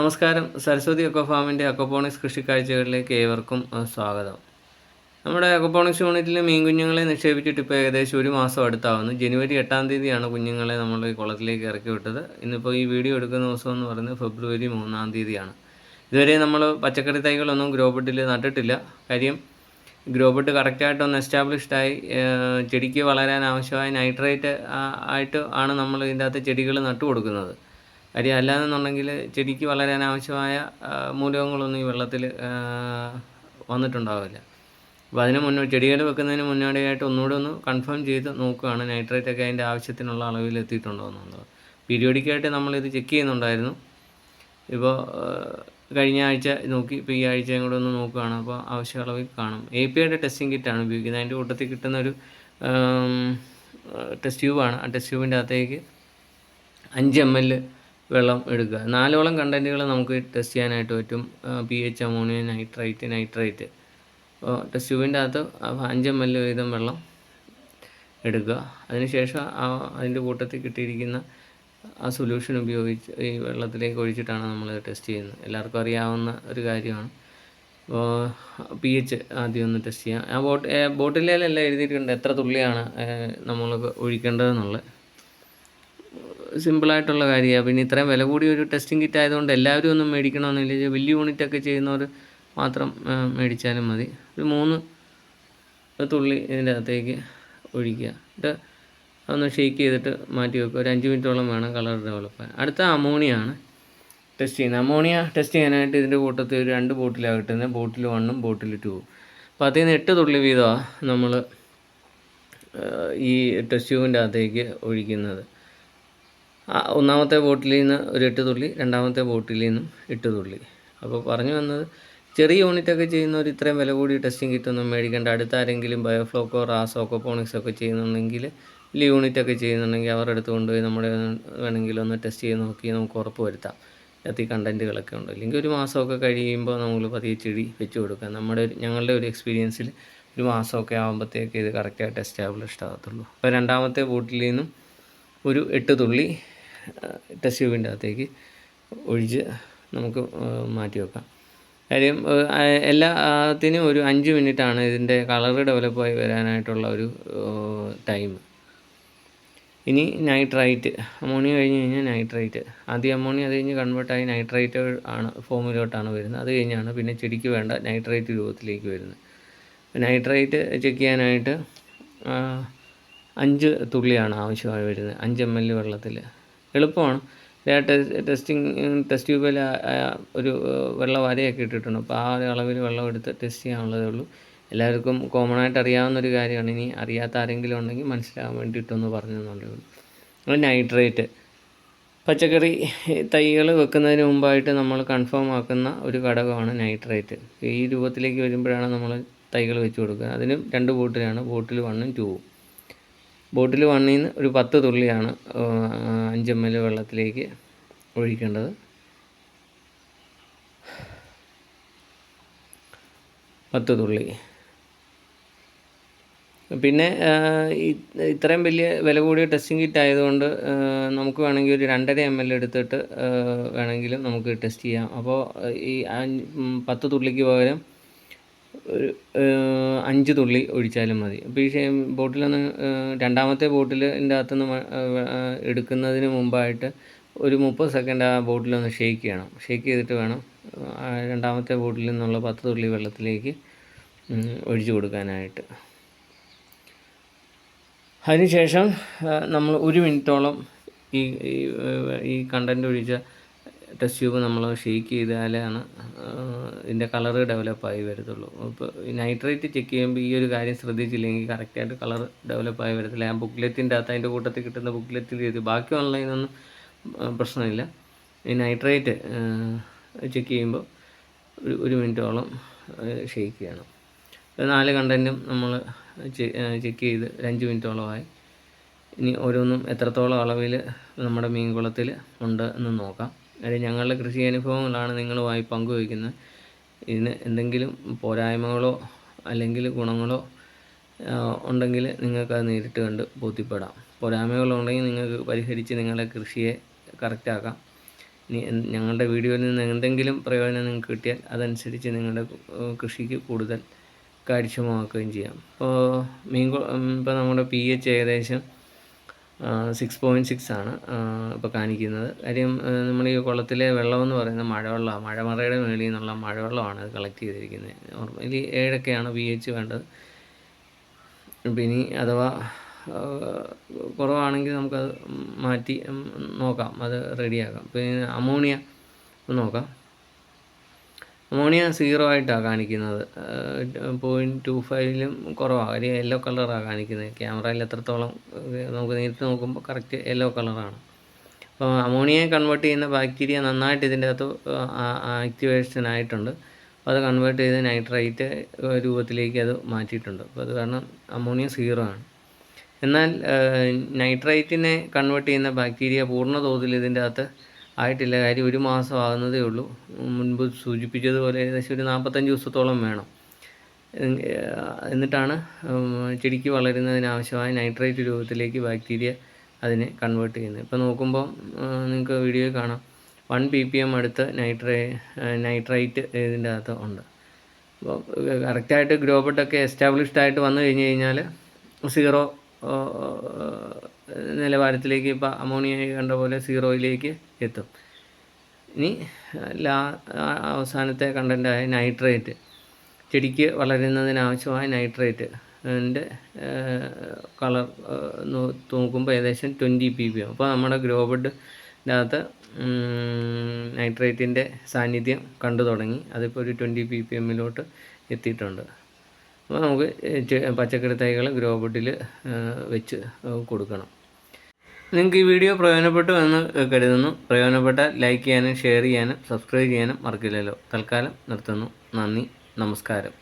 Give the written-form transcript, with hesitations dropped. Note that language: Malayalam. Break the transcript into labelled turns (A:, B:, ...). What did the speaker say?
A: നമസ്കാരം. സരസ്വതി അക്വ ഫാമിൻ്റെ അക്വപോണിക്സ് കൃഷിക്കാഴ്ചകളിലേക്ക് ഏവർക്കും സ്വാഗതം. നമ്മുടെ അക്വപോണിക്സ് യൂണിറ്റിൽ മീൻ കുഞ്ഞുങ്ങളെ നിക്ഷേപിച്ചിട്ട് ഇപ്പോൾ ഏകദേശം ഒരു മാസം അടുത്താവുന്നു. ജനുവരി 8-ാം തീയതിയാണ് കുഞ്ഞുങ്ങളെ നമ്മൾ ഈ കുളത്തിലേക്ക് ഇറക്കി വിട്ടത്. ഇന്നിപ്പോൾ ഈ വീഡിയോ എടുക്കുന്ന ദിവസം എന്ന് പറയുന്നത് ഫെബ്രുവരി 3-ാം തീയതിയാണ്. ഇതുവരെ നമ്മൾ പച്ചക്കറി തൈകളൊന്നും ഗ്രോ ബെഡിൽ നട്ടിട്ടില്ല. കാര്യം ഗ്രോ ബെഡ് കറക്റ്റായിട്ടൊന്ന് എസ്റ്റാബ്ലിഷ്ഡായി ചെടിക്ക് വളരാൻ ആവശ്യമായ നൈട്രേറ്റ് ആയിട്ട് ആണ് നമ്മൾ ഇതിൻ്റെ അകത്ത് ചെടികൾ നട്ടു കൊടുക്കുന്നത്. കാര്യം അല്ലാതെന്നുണ്ടെങ്കിൽ ചെടിക്ക് വളരാൻ ആവശ്യമായ മൂലകങ്ങളൊന്നും ഈ വെള്ളത്തിൽ വന്നിട്ടുണ്ടാവില്ല. അപ്പോൾ അതിന് ചെടികൾ വെക്കുന്നതിന് മുന്നോടിയായിട്ട് ഒന്നുകൂടെ ഒന്ന് കൺഫേം ചെയ്ത് നോക്കുകയാണ് നൈട്രേറ്റൊക്കെ അതിൻ്റെ ആവശ്യത്തിനുള്ള അളവിൽ എത്തിയിട്ടുണ്ടോ എന്നുള്ളത്. പീരിയോഡിക്കായിട്ട് നമ്മളിത് ചെക്ക് ചെയ്യുന്നുണ്ടായിരുന്നു. ഇപ്പോൾ കഴിഞ്ഞ ആഴ്ച നോക്കി, ഇപ്പോൾ ഈ ആഴ്ചയും കൂടെ ഒന്ന് നോക്കുകയാണ്. അപ്പോൾ ആവശ്യ അളവിൽ കാണും. APIയുടെ ടെസ്റ്റിംഗ് കിറ്റാണ് ഉപയോഗിക്കുന്നത്. അതിൻ്റെ കൂട്ടത്തിൽ കിട്ടുന്ന ഒരു ടെസ്റ്റ് ട്യൂബാണ്. ആ ടെസ്റ്റ് ട്യൂബിൻ്റെ അകത്തേക്ക് 5 ml വെള്ളം എടുക്കുക. 4ഓളം കണ്ടൻറ്റുകൾ നമുക്ക് ടെസ്റ്റ് ചെയ്യാനായിട്ട് പറ്റും. pH, ammonia, nitrate. അപ്പോൾ ടെസ്റ്റ് ട്യൂബിൻ്റെ അകത്ത് 5 ml വീതം വെള്ളം എടുക്കുക. അതിനുശേഷം അതിൻ്റെ കൂട്ടത്തിൽ കിട്ടിയിരിക്കുന്ന ആ സൊല്യൂഷൻ ഉപയോഗിച്ച് ഈ വെള്ളത്തിലേക്ക് ഒഴിച്ചിട്ടാണ് നമ്മൾ ടെസ്റ്റ് ചെയ്യുന്നത്. എല്ലാവർക്കും അറിയാവുന്ന ഒരു കാര്യമാണ്. അപ്പോൾ pH ആദ്യം ഒന്ന് ടെസ്റ്റ് ചെയ്യാം. ആ ബോട്ടിലെല്ലാം എഴുതിയിട്ടുണ്ട് എത്ര തുള്ളിയാണ് നമ്മൾക്ക് ഒഴിക്കേണ്ടതെന്നുള്ളത്. സിമ്പിളായിട്ടുള്ള കാര്യമാണ്. പിന്നെ ഇത്രയും വില കൂടിയ ഒരു ടെസ്റ്റിംഗ് കിറ്റ് ആയതുകൊണ്ട് എല്ലാവരും ഒന്നും മേടിക്കണമെന്നില്ല. വലിയ യൂണിറ്റൊക്കെ ചെയ്യുന്നവർ മാത്രം മേടിച്ചാലും മതി. ഒരു 3 തുള്ളി ഇതിൻ്റെ അകത്തേക്ക് ഒഴിക്കുക. എന്നിട്ട് അതൊന്ന് ഷെയ്ക്ക് ചെയ്തിട്ട് മാറ്റി വെക്കുക. ഒരു 5 മിനിറ്റോളം വേണം കളർ ഡെവലപ്പ്. അടുത്ത അമോണിയാണ് ടെസ്റ്റ് ചെയ്യുന്നത്. അമോണിയ ടെസ്റ്റ് ചെയ്യാനായിട്ട് ഇതിൻ്റെ കൂട്ടത്തിൽ ഒരു 2 ബോട്ടിലാണ് കിട്ടുന്നത്. ബോട്ടിൽ 1ഉം ബോട്ടിൽ 2ഉം. അപ്പോൾ അതിൽ നിന്ന് 8 തുള്ളി വീതമാണ് നമ്മൾ ഈ ടെസ്റ്റ് ട്യൂബിൻ്റെ അകത്തേക്ക് ഒഴിക്കുന്നത്. ഒന്നാമത്തെ ബോട്ടിലിൽ നിന്ന് ഒരു 8 തുള്ളി, രണ്ടാമത്തെ ബോട്ടിലിൽ നിന്നും 8 തുള്ളി. അപ്പോൾ പറഞ്ഞു വന്നത്, ചെറിയ യൂണിറ്റൊക്കെ ചെയ്യുന്നവർ ഇത്രയും വില കൂടി ടെസ്റ്റിംഗ് കിറ്റൊന്നും മേടിക്കേണ്ട. അടുത്ത ആരെങ്കിലും ബയോഫ്ലോക്കോ റാസോ അക്വപോണിക്സ് ഒക്കെ ചെയ്യുന്നുണ്ടെങ്കിൽ, വലിയ യൂണിറ്റൊക്കെ ചെയ്യുന്നുണ്ടെങ്കിൽ അവരുടെ അടുത്ത് കൊണ്ടുപോയി നമ്മുടെ വേണമെങ്കിൽ ഒന്ന് ടെസ്റ്റ് ചെയ്ത് നോക്കി നമുക്ക് ഉറപ്പ് വരുത്താം അതിനകത്ത് ഈ കണ്ടൻറ്റുകളൊക്കെ ഉണ്ട്. ഇല്ലെങ്കിൽ ഒരു മാസമൊക്കെ കഴിയുമ്പോൾ നമ്മൾ പതിയെ ചെടി വെച്ച് കൊടുക്കാം. ഞങ്ങളുടെ ഒരു എക്സ്പീരിയൻസിൽ ഒരു മാസമൊക്കെ ആകുമ്പോഴത്തേക്ക് ഇത് കറക്റ്റായിട്ട് എസ്റ്റാബ്ലിഷ്ഡ് ആകത്തുള്ളൂ. അപ്പോൾ രണ്ടാമത്തെ ബോട്ടിലിൽ നിന്നും ഒരു 8 തുള്ളി ടെസ്റ്റ് ട്യൂബിൻ്റെ അകത്തേക്ക് ഒഴിച്ച് നമുക്ക് മാറ്റി വെക്കാം. കാര്യം എല്ലാത്തിനും ഒരു 5 മിനിറ്റാണ് ഇതിൻ്റെ കളർ ഡെവലപ്പായി വരാനായിട്ടുള്ള ഒരു ടൈം. ഇനി നൈട്രൈറ്റ്, അമോണിയ കഴിഞ്ഞ് കഴിഞ്ഞാൽ നൈട്രൈറ്റ്. ആദ്യം അമോണിയ, അത് കഴിഞ്ഞ് കൺവേർട്ടായി നൈട്രൈറ്റ് ആണ് ഫോമിലോട്ടാണ് വരുന്നത്. അത് കഴിഞ്ഞാണ് പിന്നെ ചെടിക്ക് വേണ്ട നൈട്രൈറ്റ് രൂപത്തിലേക്ക് വരുന്നത്. നൈട്രൈറ്റ് ചെക്ക് ചെയ്യാനായിട്ട് 5 തുള്ളിയാണ് ആവശ്യമായി വരുന്നത് 5 ml വെള്ളത്തിൽ. എളുപ്പമാണ്. ടെസ്റ്റ് ട്യൂബിൽ ഒരു വെള്ള വരയൊക്കെ ഇട്ടിട്ടുണ്ട്. അപ്പോൾ ആ ഒരു അളവിൽ വെള്ളം എടുത്ത് ടെസ്റ്റ് ചെയ്യാനുള്ളതേ ഉള്ളൂ. എല്ലാവർക്കും കോമൺ ആയിട്ട് അറിയാവുന്നൊരു കാര്യമാണ്. ഇനി അറിയാത്ത ആരെങ്കിലും ഉണ്ടെങ്കിൽ മനസ്സിലാകാൻ വേണ്ടിയിട്ടൊന്ന് പറഞ്ഞു തന്നുള്ളൂ. അത് നൈട്രേറ്റ് പച്ചക്കറി തൈകൾ വെക്കുന്നതിന് മുമ്പായിട്ട് നമ്മൾ കൺഫേം ആക്കുന്ന ഒരു ഘടകമാണ് നൈട്രേറ്റ്. ഈ രൂപത്തിലേക്ക് വരുമ്പോഴാണ് നമ്മൾ തൈകൾ വെച്ച് കൊടുക്കുക. അതിന് 2 ബോട്ടിലാണ്, ബോട്ടിൽ 1ഉം 2ഉം. ബോട്ടിൽ 1ൽ നിന്ന് ഒരു 10 തുള്ളിയാണ് 5 ml വെള്ളത്തിലേക്ക് ഒഴിക്കേണ്ടത്. 10 തുള്ളി. പിന്നെ ഇത്രയും വലിയ വില കൂടിയ ടെസ്റ്റിംഗ് കിറ്റ് ആയതുകൊണ്ട് നമുക്ക് വേണമെങ്കിൽ ഒരു 2.5 ml എടുത്തിട്ട് വേണമെങ്കിലും നമുക്ക് ടെസ്റ്റ് ചെയ്യാം. അപ്പോൾ ഈ 10 തുള്ളിക്ക് പകരം ഒരു 5 തുള്ളി ഒഴിച്ചാലും മതി. അപ്പോൾ ഈ ബോട്ടിലൊന്ന് രണ്ടാമത്തെ ബോട്ടിലിൻ്റെ അകത്തുനിന്ന് എടുക്കുന്നതിന് മുമ്പായിട്ട് ഒരു 30 സെക്കൻഡ് ആ ബോട്ടിലൊന്ന് ഷെയ്ക്ക് ചെയ്യണം. ഷെയ്ക്ക് ചെയ്തിട്ട് വേണം രണ്ടാമത്തെ ബോട്ടിലിൽ നിന്നുള്ള 10 തുള്ളി വെള്ളത്തിലേക്ക് ഒഴിച്ചു കൊടുക്കാനായിട്ട്. അതിനുശേഷം നമ്മൾ 1 മിനിറ്റോളം ഈ കണ്ടൻറ്റ് ഒഴിച്ച ടെസ്റ്റ് ട്യൂബ് നമ്മൾ ഷെയ്ക്ക് ചെയ്താലാണ് ഇതിൻ്റെ കളറ് ഡെവലപ്പായി വരത്തുള്ളൂ. ഇപ്പോൾ നൈട്രേറ്റ് ചെക്ക് ചെയ്യുമ്പോൾ ഈ ഒരു കാര്യം ശ്രദ്ധിച്ചില്ലെങ്കിൽ കറക്റ്റായിട്ട് കളർ ഡെവലപ്പായി വരത്തില്ല. ആ ബുക്ക്ലെറ്റിൻ്റെ അകത്ത്, അതിൻ്റെ കൂട്ടത്തിൽ കിട്ടുന്ന ബുക്ക്ലെറ്റിൽ ചെയ്ത്, ബാക്കി ഓൺലൈനൊന്നും പ്രശ്നമില്ല. ഈ നൈട്രേറ്റ് ചെക്ക് ചെയ്യുമ്പോൾ 1 മിനിറ്റോളം ഷെയ്ക്ക് ചെയ്യണം. 4 കണ്ടൻറ്റും നമ്മൾ ചെക്ക് ചെയ്ത് 5 മിനിറ്റോളമായി. ഇനി ഓരോന്നും എത്രത്തോളം അളവിൽ നമ്മുടെ മീൻ കുളത്തിൽ ഉണ്ട് എന്ന് നോക്കാം. അത് ഞങ്ങളുടെ കൃഷി അനുഭവങ്ങളാണ് നിങ്ങളുമായി പങ്കുവയ്ക്കുന്നത്. ഇതിന് എന്തെങ്കിലും പോരായ്മകളോ അല്ലെങ്കിൽ ഗുണങ്ങളോ ഉണ്ടെങ്കിൽ നിങ്ങൾക്കത് നേരിട്ട് കണ്ട് ബോധ്യപ്പെടാം. പോരായ്മകളുണ്ടെങ്കിൽ നിങ്ങൾക്ക് പരിഹരിച്ച് നിങ്ങളുടെ കൃഷിയെ കറക്റ്റാക്കാം. ഇനി ഞങ്ങളുടെ വീഡിയോയിൽ നിന്ന് എന്തെങ്കിലും പ്രയോജനം നിങ്ങൾക്ക് കിട്ടിയാൽ അതനുസരിച്ച് നിങ്ങളുടെ കൃഷിക്ക് കൂടുതൽ കാര്യക്ഷമമാക്കുകയും ചെയ്യാം. ഇപ്പോൾ നമ്മുടെ pH ഏകദേശം 6.6 ആണ് ഇപ്പോൾ കാണിക്കുന്നത്. കാര്യം നമ്മൾ ഈ കുളത്തിലെ വെള്ളമെന്ന് പറയുന്നത് മഴവെള്ളമാണ്, മഴമറയുടെ മുകളിൽ നിന്നുള്ള മഴവെള്ളമാണ് അത് കളക്ട് ചെയ്തിരിക്കുന്നത്. നോർമലി 7 pH വേണ്ടത്. ഇനി അഥവാ കുറവാണെങ്കിൽ നമുക്കത് മാറ്റി നോക്കാം, അത് റെഡിയാക്കാം. പിന്നെ അമോണിയ നോക്കാം. അമോണിയ 0 ആയിട്ടാണ് കാണിക്കുന്നത്. 0.25ലും കുറവാണ്. ഒരു യെല്ലോ കളറാണ് കാണിക്കുന്നത്. ക്യാമറയിൽ എത്രത്തോളം നമുക്ക് നേരിട്ട് നോക്കുമ്പോൾ കറക്റ്റ് യെല്ലോ കളറാണ്. അപ്പോൾ അമോണിയയെ കൺവേർട്ട് ചെയ്യുന്ന ബാക്ടീരിയ നന്നായിട്ട് ഇതിൻ്റെ അകത്ത് ആക്ടിവേഷൻ ആയിട്ടുണ്ട്. അപ്പോൾ അത് കൺവേർട്ട് ചെയ്ത് നൈട്രൈറ്റ് രൂപത്തിലേക്ക് അത് മാറ്റിയിട്ടുണ്ട്. അപ്പോൾ അത് കാരണം അമോണിയ 0 ആണ്. എന്നാൽ നൈട്രൈറ്റിനെ കൺവേർട്ട് ചെയ്യുന്ന ബാക്ടീരിയ പൂർണ്ണ തോതിൽ ഇതിൻ്റെ അകത്ത് ആയിട്ടില്ല. കാര്യം 1 മാസം ആകുന്നതേ ഉള്ളൂ. മുൻപ് സൂചിപ്പിച്ചതുപോലെ ഏകദേശം ഒരു 45 ദിവസത്തോളം വേണം. എന്നിട്ടാണ് ചെടിക്ക് വളരുന്നതിനാവശ്യമായ നൈട്രൈറ്റ് രൂപത്തിലേക്ക് ബാക്ടീരിയ അതിനെ കൺവേർട്ട് ചെയ്യുന്നത്. ഇപ്പോൾ നോക്കുമ്പോൾ നിങ്ങൾക്ക് വീഡിയോയിൽ കാണാം 1 ppm അടുത്ത് നൈട്രൈറ്റ് ഇതിൻ്റെ അകത്ത് ഉണ്ട്. അപ്പോൾ കറക്റ്റായിട്ട് ഗ്രോബട്ടൊക്കെ എസ്റ്റാബ്ലിഷ്ഡ് ആയിട്ട് വന്നു കഴിഞ്ഞാൽ 0 നിലവാരത്തിലേക്ക്, ഇപ്പോൾ അമോണിയ കണ്ട പോലെ 0യിലേക്ക് എത്തും. ഇനി അവസാനത്തെ കണ്ടൻ്റായ നൈട്രേറ്റ്, ചെടിക്ക് വളരുന്നതിനാവശ്യമായ നൈട്രേറ്റ് അതിൻ്റെ കളർ നോക്കുമ്പോൾ ഏകദേശം 20 ppm. അപ്പോൾ നമ്മുടെ ഗ്രോബഡിൻ്റെ അകത്ത് നൈട്രേറ്റിൻ്റെ സാന്നിധ്യം കണ്ടു തുടങ്ങി. അതിപ്പോൾ ഒരു 20 ppmലോട്ട് എത്തിയിട്ടുണ്ട്. അപ്പോൾ നമുക്ക് പച്ചക്കറി തൈകൾ ഗ്രോബഡിൽ വെച്ച് കൊടുക്കണം. നിങ്ങൾക്ക് ഈ വീഡിയോ പ്രയോജനപ്പെട്ടു എന്ന് കരുതുന്നു. പ്രയോജനപ്പെട്ടാൽ ലൈക്ക് ചെയ്യാനും ഷെയർ ചെയ്യാനും സബ്സ്ക്രൈബ് ചെയ്യാനും മറക്കില്ലല്ലോ. തൽക്കാലം നിർത്തുന്നു. നന്ദി, നമസ്കാരം.